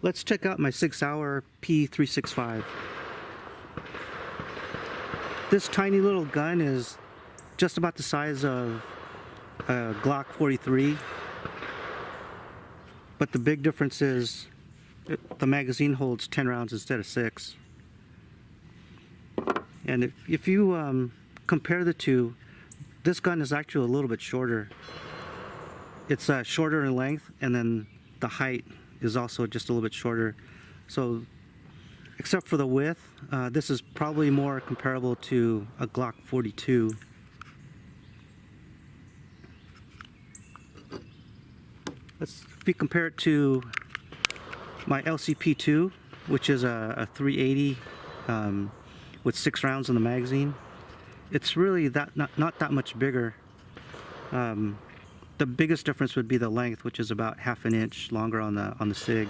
Let's check out my Sig Sauer P365. This tiny little gun is just about the size of a Glock 43, but the big difference is the magazine holds 10 rounds instead of 6. And if you compare the two, this gun is actually a little bit shorter. It's shorter in length, and then the height is also just a little bit shorter. So except for the width, this is probably more comparable to a Glock 42. If we compare it to my LCP2, which is a 380 with 6 rounds in the magazine, it's really not that much bigger. The biggest difference would be the length, which is about half an inch longer on the Sig.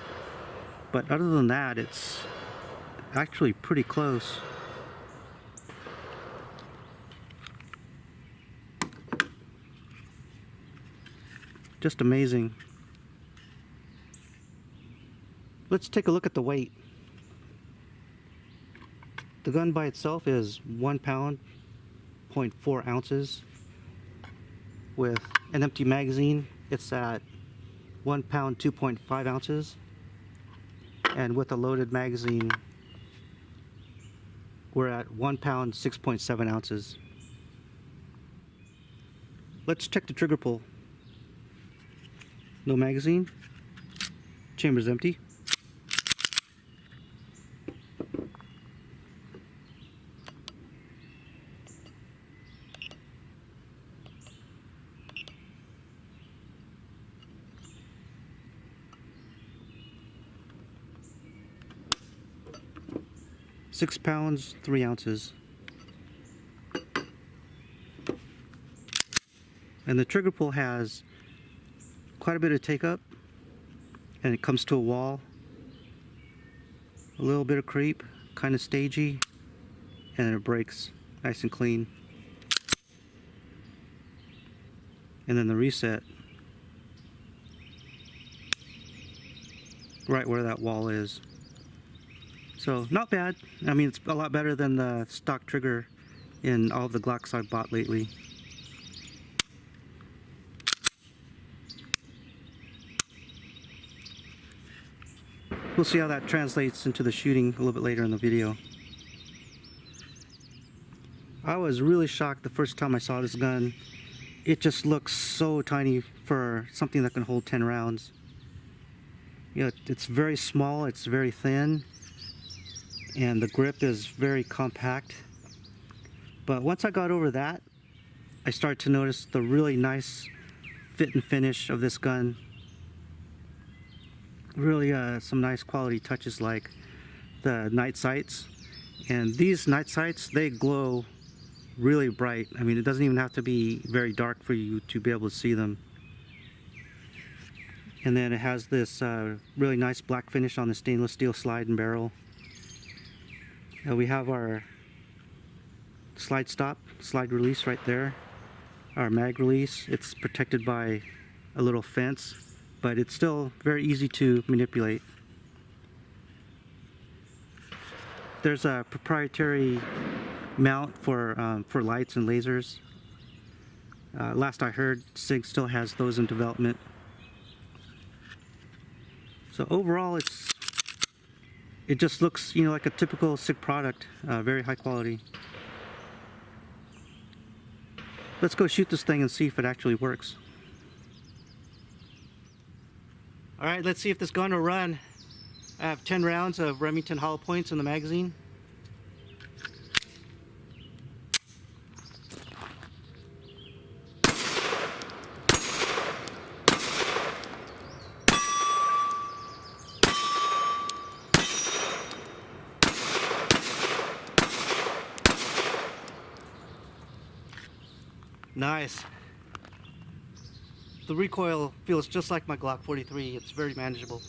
But other than that, it's actually pretty close. Just amazing. Let's take a look at the weight. The gun by itself is 1 pound, 0.4 ounces. With an empty magazine, it's at 1 pound, 2.5 ounces. And with a loaded magazine, we're at 1 pound, 6.7 ounces. Let's check the trigger pull. No magazine. Chamber's empty. Six pounds, 3 ounces. And the trigger pull has quite a bit of take up, and it comes to a wall. A little bit of creep, kind of stagey, and then it breaks nice and clean. And then the reset, right where that wall is. So not bad. I mean, it's a lot better than the stock trigger in all of the Glocks I've bought lately. We'll see how that translates into the shooting a little bit later in the video. I was really shocked the first time I saw this gun. It just looks so tiny for something that can hold 10 rounds. You know, it's very small, it's very thin, and the grip is very compact. But once I got over that, I started to notice the really nice fit and finish of this gun. Really some nice quality touches, like the night sights. And these night sights, they glow really bright. I mean, it doesn't even have to be very dark for you to be able to see them. And then it has this really nice black finish on the stainless steel slide and barrel. We have our slide stop, slide release right there. Our mag release, it's protected by a little fence, but it's still very easy to manipulate. There's a proprietary mount for lights and lasers. Last I heard, Sig still has those in development. So overall, it just looks, you know, like a typical Sig product, very high quality. Let's go shoot this thing and see if it actually works. All right, let's see if this gun will run. I have 10 rounds of Remington hollow points in the magazine. Nice. The recoil feels just like my Glock 43. It's very manageable.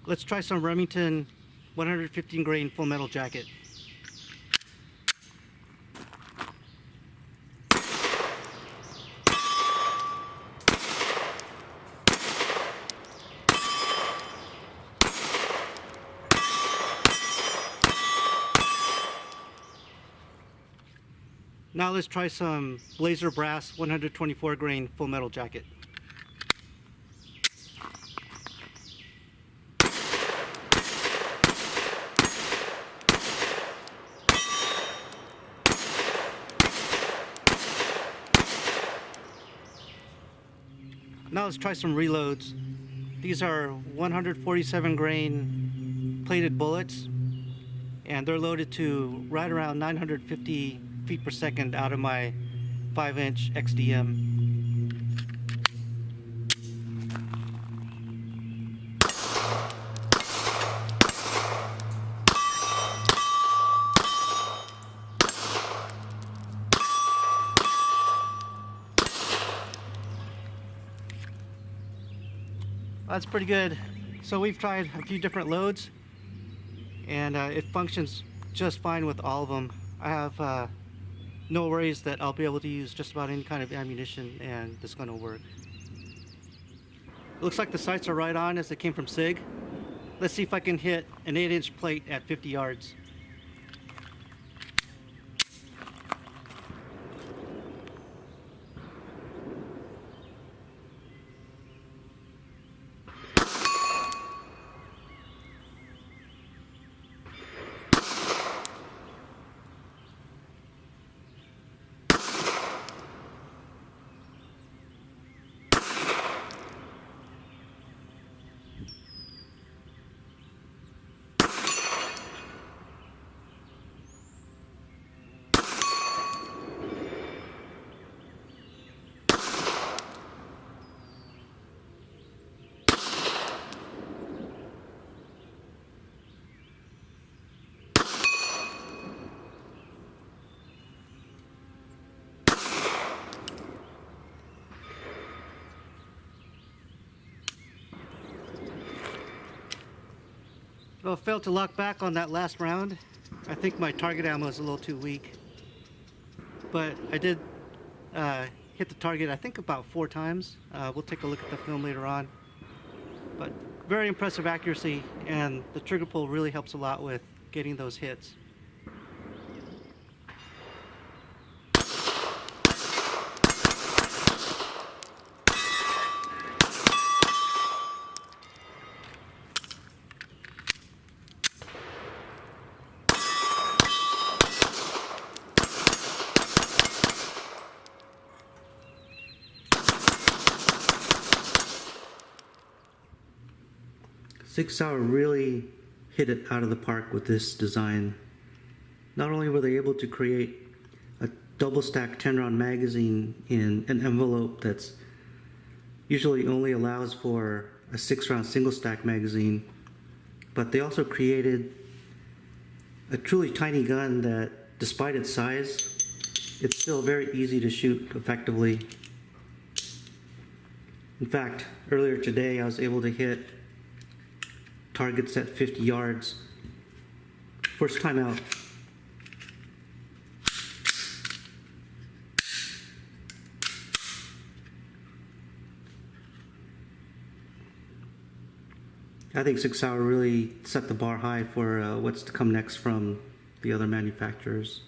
Let's try some Remington 115 grain full metal jacket. Now let's try some Blazer Brass 124 grain full metal jacket. Now let's try some reloads. These are 147 grain plated bullets, and they're loaded to right around 950 feet per second out of my 5-inch XDM. That's pretty good. So we've tried a few different loads, and it functions just fine with all of them. I have no worries that I'll be able to use just about any kind of ammunition, and it's going to work. It looks like the sights are right on as they came from Sig. Let's see if I can hit an 8-inch plate at 50 yards. Well, I failed to lock back on that last round. I think my target ammo is a little too weak. But I did hit the target, I think, about 4 times. We'll take a look at the film later on. But very impressive accuracy, and the trigger pull really helps a lot with getting those hits. Sig Sauer really hit it out of the park with this design. Not only were they able to create a double stack 10-round magazine in an envelope that's usually only allows for a 6-round single stack magazine, but they also created a truly tiny gun that, despite its size, it's still very easy to shoot effectively. In fact, earlier today I was able to hit targets at 50 yards. First time out. I think Sig Sauer really set the bar high for what's to come next from the other manufacturers.